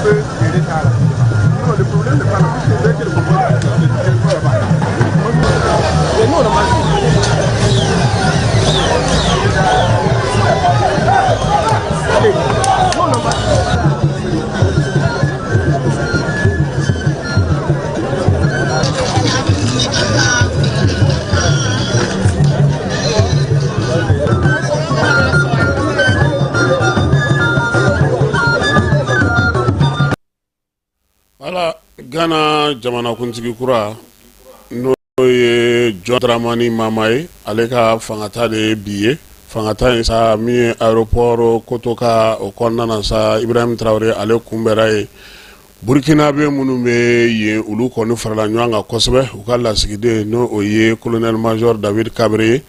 peut gérer ça rapidement. Non, le problème n'est pas là, parce que dès que le pouvoir est dans le territoire, et nous, on a Voilà, Ghana jamana kuntigi kura n'o ye John Dramani Mahama ale ka fangata de biye fangata in sa mi aéroport Kotoka o kɔnɔna na sa Ibrahim Traoré ale kunbɛra ye Burkina be minnu be yen olu kɔni farala ɲɔgɔn kan kosɛbɛ u ka lasigiden n'o o ye colonel major David Kabré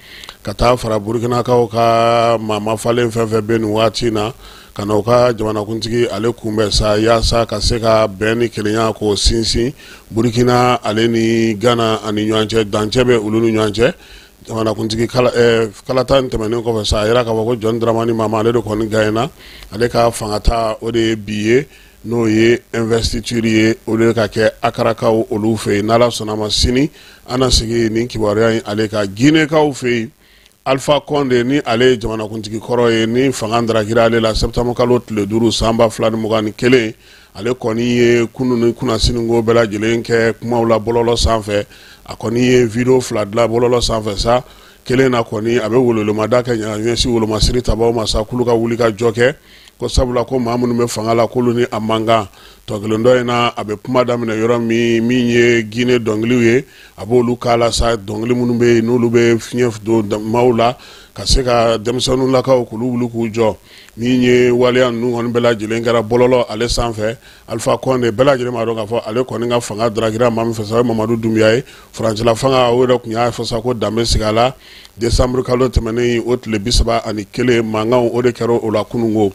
ka taa fara Burkinakaw ka mama falen fɛn fɛn be nin waati na ka na u ka jamanakuntigi ale kunbɛn sa yaasa ka se ka bɛn ni kelenya k'o sinsin Burkina ale ni Ghana ani ɲɔgɔn cɛ dancɛ bɛ olu ni ɲɔgɔn cɛ jamanakuntigi kalata in tɛmɛnen kɔfɛ sa a yira k'a fɔ ko John Dramani Mahama ale de kɔni gagnena ale ka fangata o de ye bi ye n'o ye investiture ye o de ka kɛ akarakaw olu fɛ yen n'Ala sɔnna ma sini an na sigi nin kibaruya in ale ka Guinekaw fɛ yen Alpha Condé ni ale jamanakuntigi kɔrɔ ye ni fanga darakira ale la septembre kalo tile 5 san 2021 ale kɔni ye kunun ni kunnasinigo bɛɛ lajɛlen kɛ kumaw la bɔlɔlɔ sanfɛ a kɔni ye video 2 dilan bɔlɔlɔ sanfɛ sa kelen na kɔni a bɛ wololemada kɛ ɲɛsi wolomasiri tabaw ma sa kulu ka wuli ka jɔ kɛ ko sabula ko maa minnu bɛ fanga la k'olu ni a man kan tɔ kelen dɔ in na a bɛ kuma daminɛ yɔrɔ min ye Guinée dɔnkiliw ye a b'olu k'a la sa dɔnkili minnu bɛ yen n'olu bɛ fiɲɛ don maaw la ka se ka denmisɛnninw lakaw k'olu wuli k'u jɔ min ye waleya ninnu kɔni bɛɛ lajɛlen kɛra bɔlɔlɔ ale sanfɛ Alpha Condé bɛɛ lajɛlen b'a dɔn k'a fɔ ale kɔni ka fanga darakira maa min fɛ sa o ye Mamadu Doumbouya ye farancɛla fanga o yɛrɛ tun y'a fɔ sa ko danbe sigi a la décembre kalo tɛmɛnen o tile 31 mankanw o de kɛra o la kunungo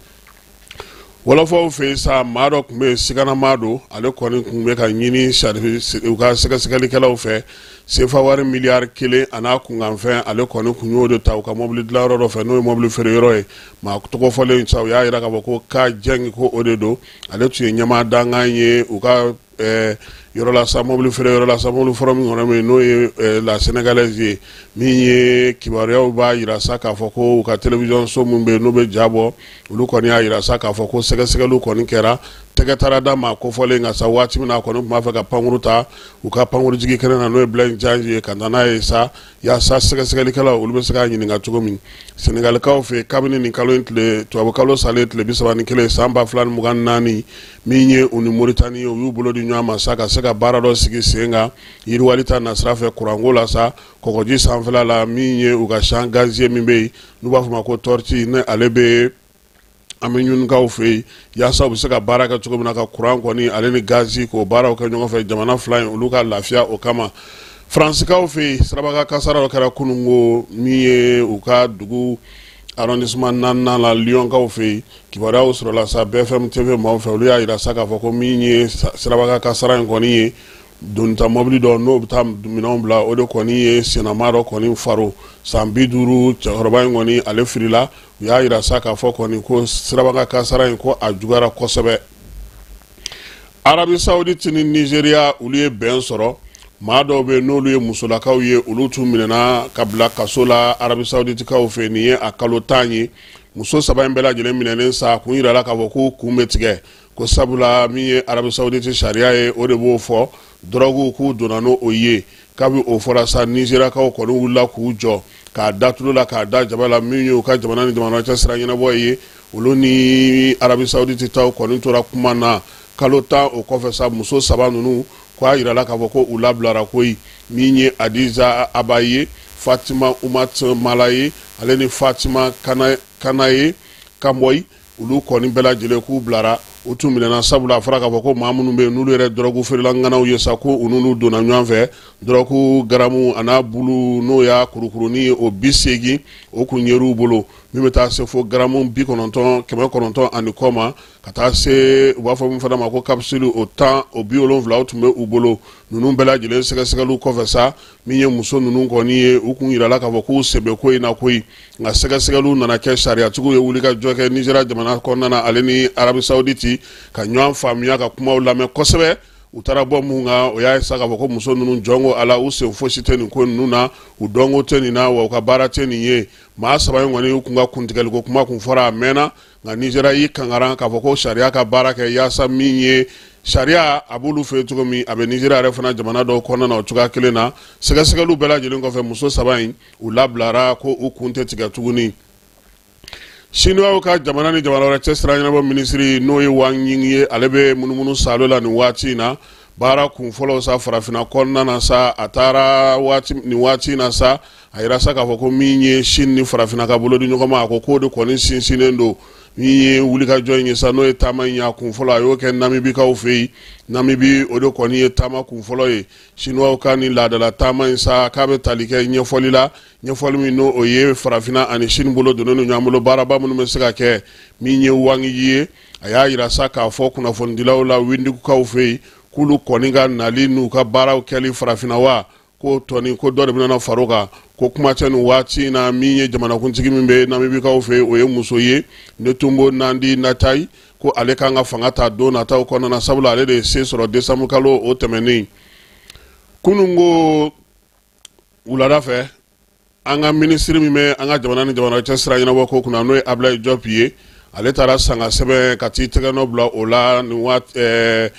Wolofaw fɛ yen sa maa dɔ tun bɛ yen Sigana don ale kɔni tun bɛ ka ɲini u ka sɛgɛsɛgɛlikɛlaw fɛ sefa wari miliyari 1 a n'a kunkanfɛn ale kɔni tun y'o de ta u ka mobili dilanyɔrɔ dɔ fɛ n'o ye mobili feere yɔrɔ ye maa tɔgɔ fɔlen sa u y'a jira k'a fɔ ko ka jɛngi ko o de don ale tun ye ɲɛmaa dankan ye u ka yɔrɔ la sa mobili feere yɔrɔ la sa mobili fɔlɔ min kɔnɔ min n'o ye la Sénégalaise ye min ye kibaruyaw b'a jira sa k'a fɔ ko u ka télévision so min bɛ yen n'o bɛ ja bɔ olu kɔni y'a jira sa k'a fɔ ko sɛgɛsɛgɛliw kɔni kɛra tɛgɛ taara d'a ma kofɔlen nka sa waati min na a kɔni tun b'a fɛ ka pankuru ta u ka pankuru jigi kɛnɛ na n'o ye Blaise Diagne ye ka na n'a ye sa yaasa sɛgɛsɛgɛlikɛlaw olu bɛ se k'a ɲininka cogo min Sénégalikaw fɛ kabini nin kalo in tile tubabu kalo salen tile 31 san 2024 min ye u ni Mauritanie u y'u bolo di ɲɔgɔn ma sa ka se ka baara dɔ sigi sen kan yiriwali ta nasira fɛ kuranko la sa kɔgɔji sanfɛla la min ye u ka champ gazier min bɛ yen n'u b'a fɔ ma ko tortue ne ale bɛ an bɛ ɲinikaw fɛ yen yaasa u bɛ se ka baara kɛ cogo min na ka kuran kɔni ale ni gazi k'o baaraw kɛ ɲɔgɔn fɛ jamana fila in olu ka lafiya o kama Faransiikaw fɛ yen sirabaka kasara dɔ kɛra kunungo min ye u ka dugu arrondissement 4 la Lyonkaw fɛ yen kibaruyaw sɔrɔla sa BFM TV maaw fɛ olu y'a jira sa k'a fɔ ko min ye sirabaka kasara in kɔni ye donita mobili dɔ n'o bɛ taa minɛnw bila o de kɔni ye senama dɔ kɔni faro san 50 cɛkɔrɔba in kɔni ale firila u y'a jira sa k'a fɔ kɔni ko sirabaka kasara in ko a juguyara kosɛbɛ Arabi Saoudite ni Nigeria olu ye bɛn sɔrɔ maa dɔw bɛ n'olu ye musolakaw ye olu tun minɛna ka bila kaso la Arabi Saouditekaw fɛ nin ye a kalo 10 ye muso 3 in bɛɛ lajɛlen minɛnen sa kun yirala k'a fɔ ko kun bɛ tigɛ ko sabula min ye Arabi Saoudite sariya ye o de b'o fɔ drogue k'u donna n'o ye kabi o fɔra sa Nigeriakaw kɔni wulila k'u jɔ k'a da tulu la k'a da jaba la min ye u ka jamana ni jamana cɛ sira ɲɛnabɔ ye olu ni Arabi Saoudite taw kɔni tora kuma na kalo 10 o kɔfɛ sa muso 3 ninnu k'a yirala k'a fɔ ko u labilara koyi min ye Adiza Abaye Fatima Umat Malaye ale ni Fatima Kanaye Kamboy olu kɔni bɛɛ lajɛlen k'u bilara u tun minɛna sabula a fɔra k'a fɔ ko maa minnu bɛ yen n'olu yɛrɛ dɔrɔgu feerela ŋanaw ye sa ko u n'olu donna ɲɔgɔn fɛ dɔrɔgu garamu a n'a bulu n'o y'a kurukurunin ye o 80 o kun yer'u bolo min bɛ taa se fo garamu 90 190 ani kɔ ma ka taa se u b'a fɔ min fana ma ko capsule o 10 o 70 tun bɛ u bolo ninnu bɛɛ lajɛlen sɛgɛsɛgɛliw kɔfɛ sa min ye muso ninnu kɔni ye u kun yirala k'a fɔ k'u sɛbɛ ko in na koyi nka sɛgɛsɛgɛliw nana kɛ sariyatigiw ye wuli ka jɔ kɛ Nizeriya jamana kɔnɔna na ale ni Arabi Saoudite ka ɲɔgɔn faamuya ka kumaw lamɛn kosɛbɛ u taara bɔ mun kan o y'a sa k'a fɔ ko muso ninnu jɔnko ala u sen fosi tɛ nin ko ninnu na u dɔnko tɛ nin na wa u ka baara tɛ nin ye maa saba in kɔni u kun ka kuntigɛliko kuma kun fɔra a mɛnna nka Nizeriya y'i kangaran k'a fɔ ko sariya ka baara kɛ yaasa min ye sariya a b'olu fɛ cogo min a bɛ Nizeriya yɛrɛ fana jamana dɔw kɔnɔna na o cogoya kelen na sɛgɛsɛgɛliw bɛɛ lajɛlen kɔfɛ muso saba in u labilara ko u kun tɛ tigɛ tuguni Chinois ka jamana ni jamana wɛrɛ cɛ sira ɲɛnabɔ minisiri n'o ye Wang Ying ye ale bɛ munumunu salo la nin waati in na baara kun fɔlɔ sa farafina kɔnɔna na sa a taara nin waati in na sa a yira sa k'a fɔ ko min ye Chine ni farafina ka bolo di ɲɔgɔn ma a ko k'o de kɔni sinsinnen don min ye wulikajɔ in ye sa n'o ye taama in ye a kun fɔlɔ a y'o kɛ Namibikaw fɛ yen Namibi o de kɔni ye taama kun fɔlɔ ye Chinois ka ni laadala taama in sa k'a bɛ tali kɛ ɲɛfɔli la ɲɛfɔli min n'o o ye farafina ani Chine bolo donnen don ɲɔgɔn bolo baaraba minnu bɛ se ka kɛ min ye Wang Yi ye a y'a yira sa k'a fɔ kunnafonidilaw la Windikukaw fɛ yen k'olu kɔni ka nali n'u ka baaraw kɛli farafina wa ko tɔni ko dɔ de bɛna faro kan ko kuma tɛ nin waati in na min ye jamanakuntigi min bɛ Namibikaw fɛ o ye muso ye Netumbo Nandi Natai ko ale kan ka fanga ta don nataw kɔnɔna na sabula ale de ye se sɔrɔ décembre kalo o tɛmɛnen kunun ko wulada fɛ an ka minisiri min bɛ an ka jamana ni jamana cɛ sira ɲɛnabɔ ko kunna n'o ye Ablaye Diop ye ale taara sanga sɛbɛn ka t'i tɛgɛ nɔ bila o la nin waati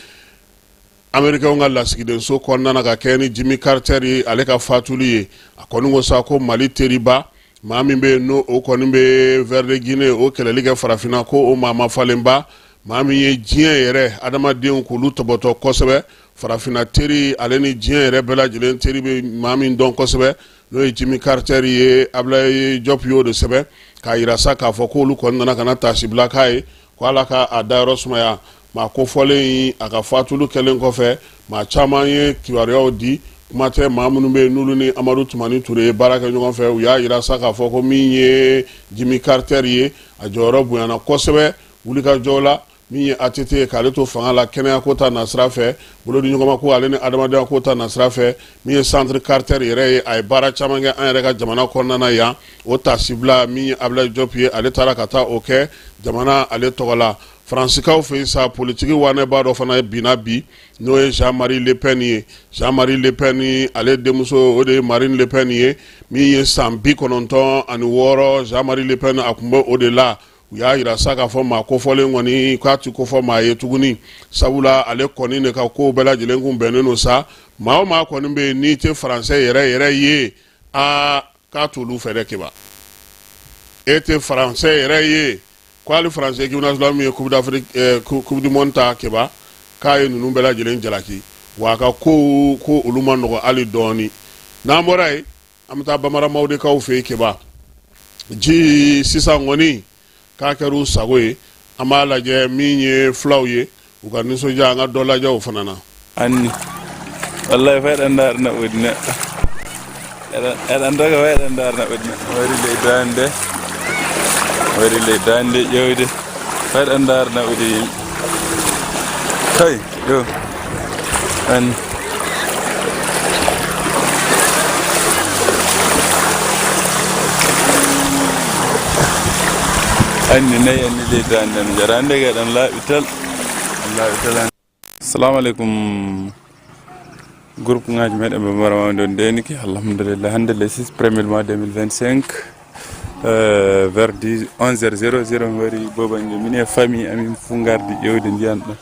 Américains ka lasigidenso kɔnɔna na ka kɛ ni Jimmy Carter ye ale ka fatuli ye a kɔni ko sa ko Mali teriba maa min bɛ n'o o kɔni bɛ vers de Guinée o kɛlɛli kɛ farafina ko o maa ma falenba maa min ye diɲɛ yɛrɛ adamadenw k'olu tɔbɔtɔ kosɛbɛ farafina teri ale ni diɲɛ yɛrɛ bɛɛ lajɛlen teri bɛ maa min dɔn kosɛbɛ n'o ye Jimmy Carter ye Ablaye Diop y'o de sɛbɛn k'a yira sa k'a fɔ k'olu kɔni nana ka na taasibila k'a ye ko ala ka a dayɔrɔ sumaya maa kofɔlen a ka fatulu kɛlen kɔfɛ maa caman ye kibaruyaw di kuma tɛ maa minnu bɛ yen n'olu ni Amadu Tumani Ture ye baara kɛ ɲɔgɔn fɛ u y'a yira sa k'a fɔ ko min ye Jimmy Carter ye a jɔyɔrɔ bonyana kosɛbɛ wulikajɔw la min ye ATT ye k'ale to fanga la kɛnɛya ko ta nasira fɛ bolo di ɲɔgɔn ma ko ale ni adamadenya ko ta nasira fɛ min ye Centre Carter yɛrɛ ye a ye baara caman kɛ an yɛrɛ ka jamana kɔnɔna na yan o taasibila min ye Ablaye Diop ye ale taara ka taa o kɛ jamana ale tɔgɔ la Fransikaw fɛ sa politiki wanɛba dɔ fana binna bi n'o ye Jean-Marie Le Pen ye Jean-Marie Le Pen ale denmuso o de ye Marine Le Pen ye min ye san 96 Jean-Marie Le Pen a kun bɛ o de la u y'a yira sa k'a fɔ maa kofɔlen kɔni k'a ti kofɔ maa ye tuguni sabula ale kɔni de ka kow bɛɛ lajɛlen kun bɛnnen don sa maa o maa kɔni bɛ yen n'i tɛ faransɛ yɛrɛ ye k'a t'olu fɛ dɛ kiba e tɛ faransɛ yɛrɛ ye ko hali faransɛ équipe nationale min ye coupe d'Afrique coupe du monde ta kiba k'a ye ninnu bɛɛ lajɛlen jalaki wa a ka ko olu ma nɔgɔ hali dɔɔni n'an bɔra yen an bɛ taa bamaramaw de kaw fɛ yen kiba ji sisan kɔni k'a kɛra u sago ye an b'a lajɛ min ye fulaw ye u ka nisɔndiya an ka dɔ lajɛ o fana na. Anni wallahi fa dan dar na udna eɗan doga wayɗan dar na udna wari le dande ƴewde faɗan dar na udi tay yo an anni nayi anni le dande jarande ga dan laɓital assalamu alaikum groupe ngaji meɗen ɓe mbaramama ɗon deniki alhamdulillah hande le 6 premier mois 2025 vers 11h00 wari bobange mine famille amin fu gardi ƴewde ndiyan ɗon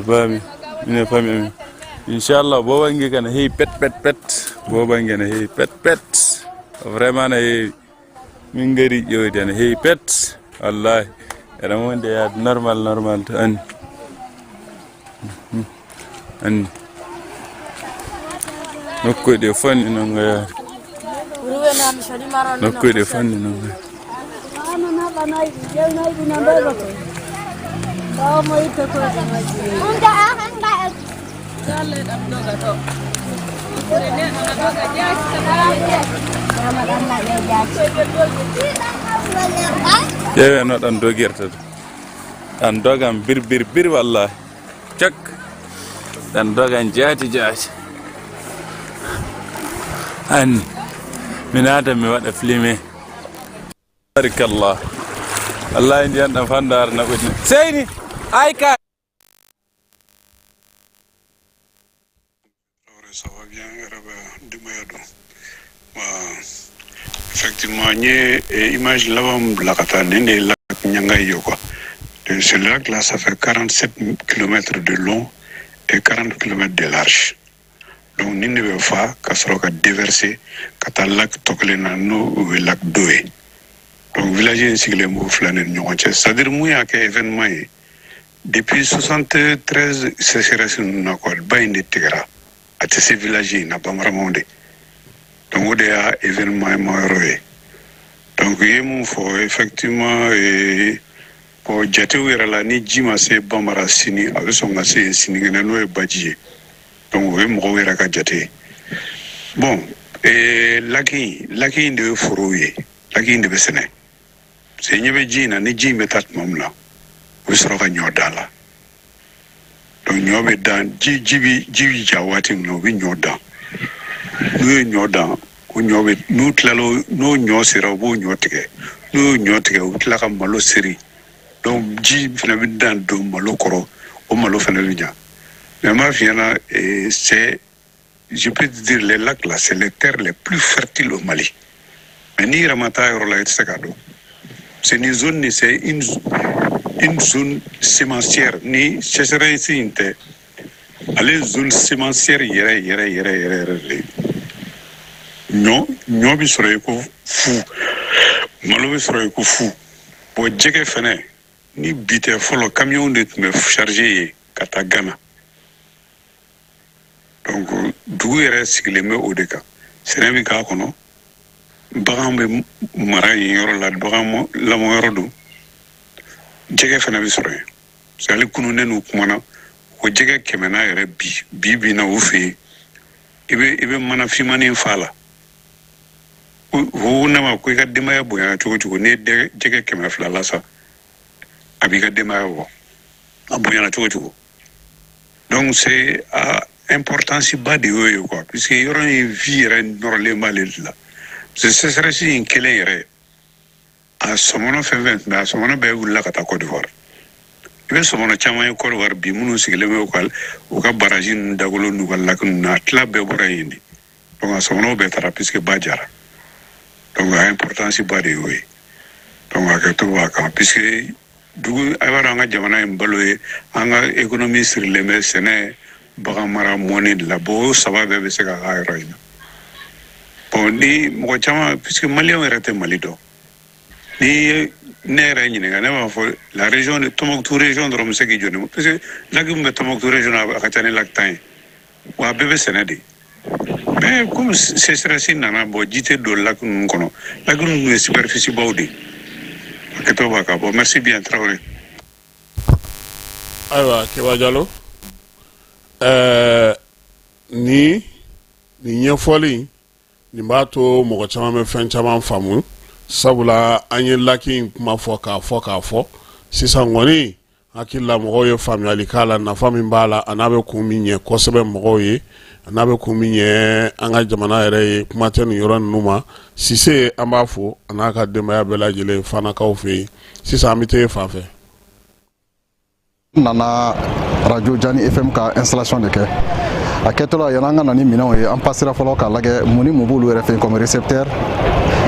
bami mine famille amin inchallah bobange kana heewi pet bobange na heewi pet vraiment na heewi min gari ƴewde ana heewi pet wallahi eɗen wonde yaade normal to anni nokkuɗe fanni noon gayaade nokkuɗe fanni noon ƴeewe no ɗan dogirta dan dogan bir wallahi cak dan dogan jati an min adam mi wada filme barakallah Allah indi an fandar na budi seyni ay ka. Ça va bien, effectivement, l'image là-bas, ce lac-là, ça fait 47 km de long et 40 km de large. Donc, nous ne pouvons pas déverser le lac Tokelena, le lac Doé. Donc, village ainsi que les mots flanés, c'est-à-dire qu'il y a un événement. Depuis 73, c'est ce que nous avons fait. À ces villages, il n'y a pas vraiment de. Donc, il y a un événement majeur. Donc, il faut effectivement, pour Djaté, ni Jima, c'est Bambara Sini, avec son assez Sini, et Badji. Donc, il faut que Djaté. Bon, et Laki de Fouroué, Laki de Bessene. C'est une Jina, ni Jim et Tatmamla. Vous serez à Nyodala. Donc ñoo be dans jibi jawati no bi ñoo dans ko ñoo be nu tlalo no ñoo sira bo ñoo tege no ñoo tege o tla kam malo siri donc ji fina bi dans do malo koro o malo fina bi nya mais ma fiana c'est je peux te dire les lacs là c'est les terres les plus fertiles au Mali mais ni ramata ro la etsekado c'est une zone c'est une zone sémencière ni sécheresse inte allez zone sémencière yere ñoo bi soro ko fu malo bi soro ko fu bo jege fene ni bité folo camion de me charger kata Ghana donc dugu yere sigile me odeka senebi ka kono bagambe mara yoro la bagamo la mo yoro do jege fana bi soro c'est ali kunu nenu kumana ko jege kemena yere bi na ufi ibe mana fimani fala ho na ma ko ga dema ya boya chugo ne jege kemena fala la sa abi ga dema ya bo aboya na chugo donc c'est importance ba de yo quoi puisque yoro ni vire normalement là c'est serait si une clé à ce moment fait 20 mais à ce moment be wula kata Côte d'Ivoire ibe so moment chama Côte d'Ivoire bi munu sigile me ko o ka barajin dagolo nu wala kun na tla be bora yindi donc à ce moment be tara puisque bajara donc a importance ba de oui donc a to wa ka puisque du awara nga jamana mbaloye anga économie sur les mais sene bagamara monnaie de la bo sababe be se ka ayroina bon ni mo chama puisque malien était malido ni nera ni nga na fo la région de Tombouctou région de Rome segi jone parce que la gum Tombouctou région a katane laktan wa bebe senedi mais comme c'est stressé nana bo jité do lak nun kono la gum superficie bawdi que to baka bon merci bien Traoré aywa Keba Diallo ni ñefoli ni mbato mo chama me fen chama famu sabula anye laki kuma foka sisan ngoni akilla mo yo family kala na fami mbala anabe kuminye kosebe mo ye anabe kuminye anga jamana ere kuma tenu yoran numa sise ambafo anaka dema ya bela jele fana ka ofe sisa amite fafe nana radio Jani FM ka installation de ke aketola yananga nani minao en passera folo ka lage muni mobulu RF comme récepteur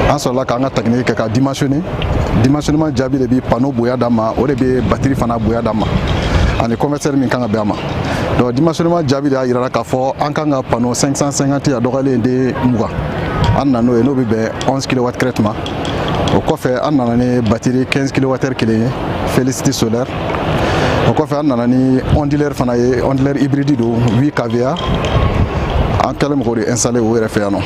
en cela ka nga technique ka dimensionnement jabi de bi panneau boya dama o de be batterie fana boya dama ani converteur min kanga bema donc dimensionnement jabi da ira ka fo an kanga panneau 550 ya dogale de muga an nano e no be 11 kW traitement o ko fe an nanani batterie 15 kW kile félicité solaire o ko fe an nanani ondulaire fana ye ondulaire hybride do 8 kVA en kelem ko installé o RF no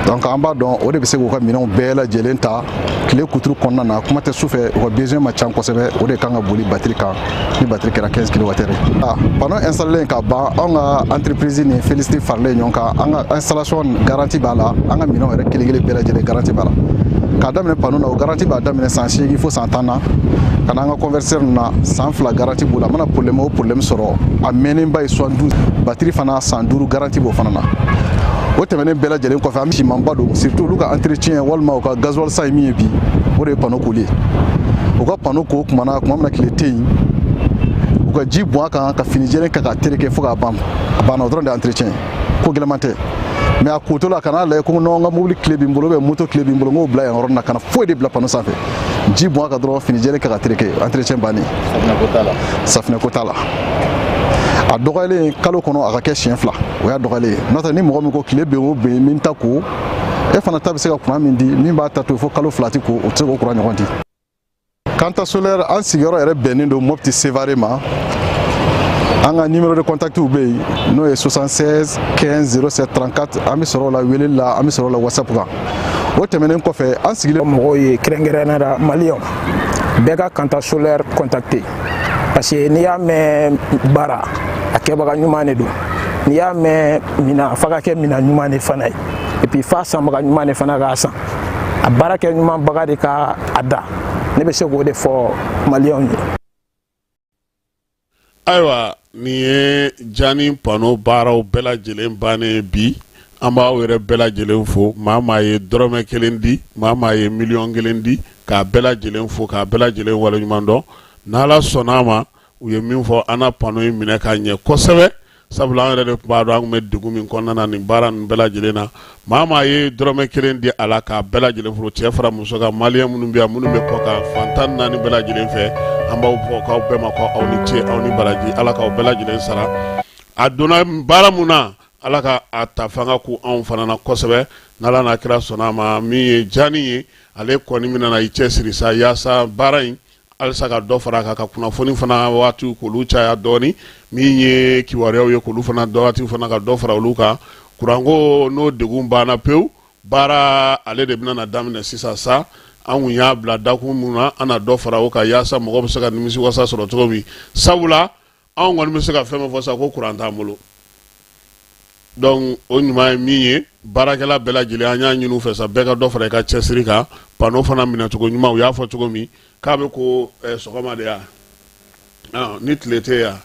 donc en bas donc o de be se ko ka minon bela jelenta clé kutru konna na kuma te souffé o besoin ma chan ko sebe o de kanga boli batterie ka ni batterie kera 15 kW pendant installer ka ba on entreprise ni félicité farle nyonka anga installation garantie bala anga minon rek kele bela jele garantie bala k'a daminɛ pano na o garanti b'a daminɛ san 8 fo san 10 na ka na an ka converser na san 2 garanti b'o la a mana problème o problème sɔrɔ a mɛnnenba ye 72 batterie fana san 5 garanti b'o fana na o tɛmɛnen bɛɛ lajɛlen kɔfɛ an bɛ simanba don surtout olu ka entretien walima u ka gasoil san ye min ye bi o de ye pano koli ye u ka pano ko kuma min na tile tɛ yen u ka ji bɔn a kan ka fini jɛlen kɛ k'a tereke fo k'a ban a banna o dɔrɔn de entretien ko gɛlɛman tɛ mais a koto la kana lajɛ ko non n ka mobili tile bɛ n bolo moto tile bɛ n bolo n k'o bila yan yɔrɔ in na kana foyi de bila pano sanfɛ ji bɔn a kan dɔrɔn fini jɛlen kɛ k'a tereke entretien bannen safinɛ ko t'a la a dɔgɔyalen kalo kɔnɔ a ka kɛ siɲɛ 2 o y'a dɔgɔyalen ye n'o tɛ ni mɔgɔ min ko tile bɛn o bɛn min ta ko e fana ta bɛ se ka courant min di min b'a ta to fo kalo 2 ti ko o tɛ se k'o courant ɲɔgɔn di. quant à solaire an sigiyɔrɔ yɛrɛ bɛnnen don Mopti Sevare ma an ka numéro de contact bɛ yen n'o ye 76 15 07 34 an bɛ sɔrɔ o la weleli la an bɛ sɔrɔ o la WhatsApp kan o tɛmɛnen kɔfɛ an sigilen mɔgɔw ye kɛrɛnkɛrɛnnenya la maliyɛnw bɛɛ ka quant à solaire contacter parce que n'i y'a mɛn baara a kɛbaga ɲuman de don n'i y'a mɛn mina f'a ka kɛ mina ɲuman de fana ye et puis f'a sanbaga ɲuman de fana k'a san a baara kɛ ɲuman baga de ka a da ne bɛ se k'o de fɔ maliyɛnw ye. ayiwa nin ye Jani pano baaraw bɛɛ lajɛlen bannen bi an b'aw yɛrɛ bɛɛ lajɛlen fo maa ye dɔrɔmɛ 1 di maa ye miliyɔn 1 di k'a bɛɛ lajɛlen fo k'a bɛɛ lajɛlen waleɲuman dɔn n'Ala sɔnn'a ma u ye min fɔ an na pano in minɛ ka ɲɛ kosɛbɛ sabula an yɛrɛ de tun b'a dɔn an tun bɛ degun min kɔnɔna na nin baara ninnu bɛɛ lajɛlen na maa ye dɔrɔmɛ 1 di a la k'a bɛɛ lajɛlen fo cɛ fara muso kan maliyɛn minnu bɛ yan minnu bɛ kɔ kan fantan 4 bɛɛ lajɛlen fɛ an b'aw fɔ k'aw bɛɛ ma ko aw ni ce aw ni baraji ala k'aw bɛɛ lajɛlen sara a donna baara mun na ala ka a ta fanga ko anw fana na kosɛbɛ n'Ala n'a kira sɔnna a ma min ye Jani ye ale kɔni min nana i cɛsiri sa yaasa baara in alisa ka dɔ fara a kan ka kunnafoni fana waati k'olu caya dɔɔni min ye kibaruyaw ye k'olu fana waati fana ka dɔ fara olu kan kuranko n'o degun banna pewu baara ale de bɛna na daminɛ sisan sa an kun y'a bila dakun mun na an na dɔ fara o kan yaasa mɔgɔ bɛ se ka nimisi wasa sɔrɔ cogo min sabula anw kɔni bɛ se ka fɛn fɔ sa ko kuran t'an bolo donc o ɲuman ye min ye baarakɛla bɛɛ lajɛlen an y'a ɲini u fɛ sa bɛɛ ka dɔ fara i ka cɛsiri kan pano fana minɛcogo ɲuman u y'a fɔ cogo min k'a bɛ ko sɔgɔma de ya ni tile tɛ yan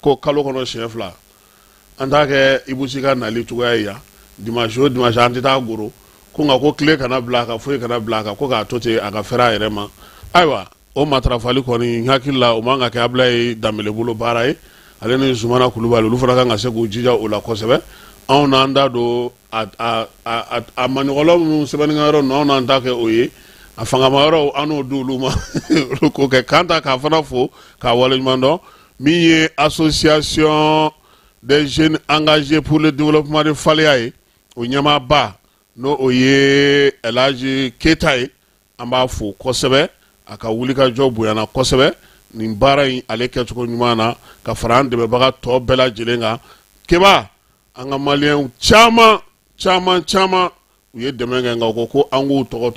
ko kalo kɔnɔ siɲɛ 2 an t'a kɛ Ibusi ka nali cogoya ye yan dimanche o dimanche an tɛ taa goro ko nka ko tile kana bila a kan foyi kana bila a kan ko k'a to ten a ka fɛrɛ a yɛrɛ ma ayiwa o matarafali kɔni n hakili la o man ka kɛ Abulaye Danbele bolo baara ye ale ni Zumana Kulubali olu fana kan ka se k'u jija o la kosɛbɛ anw n'an da don a maɲɔgɔnlaw minnu sɛbɛnnikɛyɔrɔ ninnu anw n'an ta kɛ o ye a fangama yɔrɔ an n'o di olu ma olu k'o kɛ kan ta k'a fana fo k'a waleɲuman dɔn min ye association des jeunes engagés pour le développement de Faliya ye o ɲɛmaaba n'o o ye Elhaji Keyita ye an b'a fo kosɛbɛ a ka wulikajɔ bonyana kosɛbɛ nin baara in ale kɛcogo ɲuman na ka fara an dɛmɛbaga tɔ bɛɛ lajɛlen kan keba an ka maliyɛnw caman u ye dɛmɛ kɛ nka u ko ko an k'u tɔgɔ to